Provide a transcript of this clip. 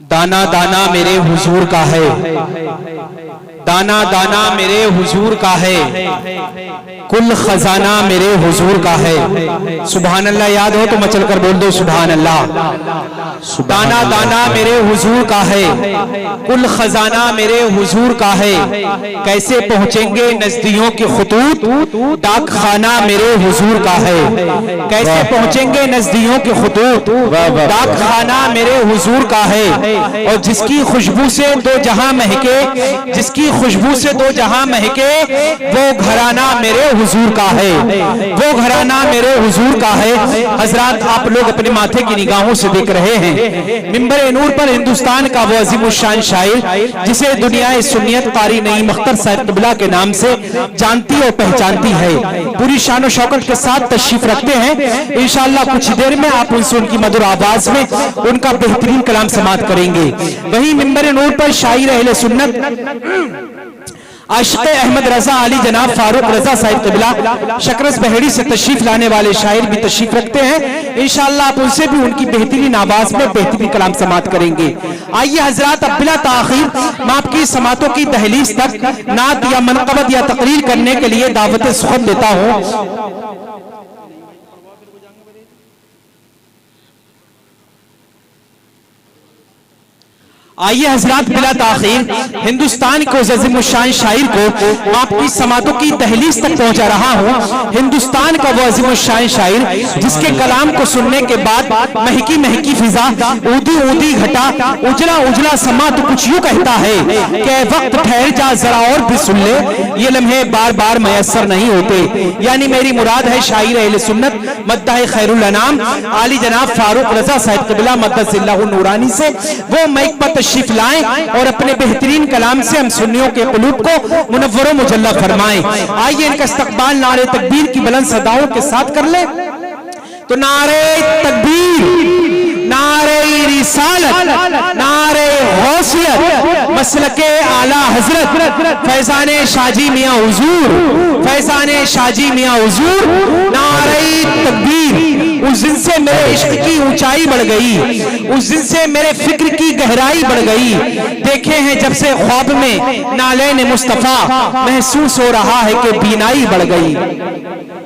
दाना दाना मेरे हुजूर का है, दाना दाना मेरे हुजूर का है, कुल खजाना मेरे हुजूर का है। सुभान अल्लाह याद हो तो मचल कर बोल दो सुभान अल्लाह। दाना दाना मेरे हुजूर का है, कुल खजाना मेरे हुजूर का है। कैसे पहुंचेंगे नजदियों के खुतूत, डाक खाना मेरे हुजूर का है। कैसे पहुंचेंगे नजदियों के खुतूत, डाक खाना मेरे हुजूर का है। और जिसकी खुशबू से दो जहां महके, जिसकी खुशबू से दो जहां महके, वो घराना मेरे हुजूर का है, वो घराना मेरे हुजूर का है। हजरात आप लोग अपने माथे की निगाहों से देख रहे हैं मिंबर नूर पर हिंदुस्तान का वो अजीमुशान शायर जिसे दुनिया सुन्नियत कारी नईम अख्तर साहब क़िबला के नाम से जानती और पहचानती है, पूरी शान और शौकत के साथ तशरीफ रखते हैं। इंशाअल्लाह कुछ देर में आप उनसे उनकी मधुर आवाज में उनका बेहतरीन कलाम समाअत करेंगे। वही मिंबर नूर पर शायर अहले सुन्नत आशिक़ अहमद रजा अली जनाब फारूक रजा साहिब क़िबला शकरस बहेड़ी से तशरीफ लाने वाले शायर भी तशरीफ रखते हैं। इंशाअल्लाह आप उनसे भी उनकी बेहतरीन आवाज में बेहतरीन कलाम समाअत करेंगे। आइए हजरात अब बिला ताखीर मैं आपकी समातों की दहलीज तक नात या मनक़बत या तकरीर करने के लिए दावत सुख़त देता हूँ। आइए हजरात बिला ताखीर हिंदुस्तान को अज़ीमुश्शान शायर को आपकी समातों की दहलीज तक पहुंचा रहा हूं। हिंदुस्तान का वो अज़ीमुश्शान शायर जिसके कलाम को सुनने के बाद महकी महकी फिजा, ऊदी ऊदी घटा, उजला उजला समा तो कुछ यूं कहता है कि वक्त ठहर जा जरा और भी सुन ले, ये लम्हे बार बार मयसर नहीं होते। यानी मेरी मुराद है शायर अहले सुन्नत मद्दाह खैरुल अनाम आली जनाब फारूक रजा साहिब क़िबला मद्दसिल्लाहु नूरानी से वो माइक पर तशरीफ लाएं और अपने बेहतरीन कलाम से हम सुन्नियों के क़ुलूब को मुनव्वर मुजल्ला फरमाएं। आइए इनका इस्तक़बाल नारे तकबीर की बुलंद सदाओं के साथ कर ले। तो नारे तकबीर, नारे रिसालत, नारे गौसियत, मसलके आला हजरत फैजाने शाजी मियां हुजूर, फैजाने शाजी मियां हुजूर। नारे तकबीर। उस दिन से मेरे इश्क की ऊंचाई बढ़ गई, उस दिन से मेरे फिक्र की गहराई बढ़ गई। देखे हैं जब से ख्वाब में नालैन मुस्तफा, महसूस हो रहा है कि बीनाई बढ़ गई।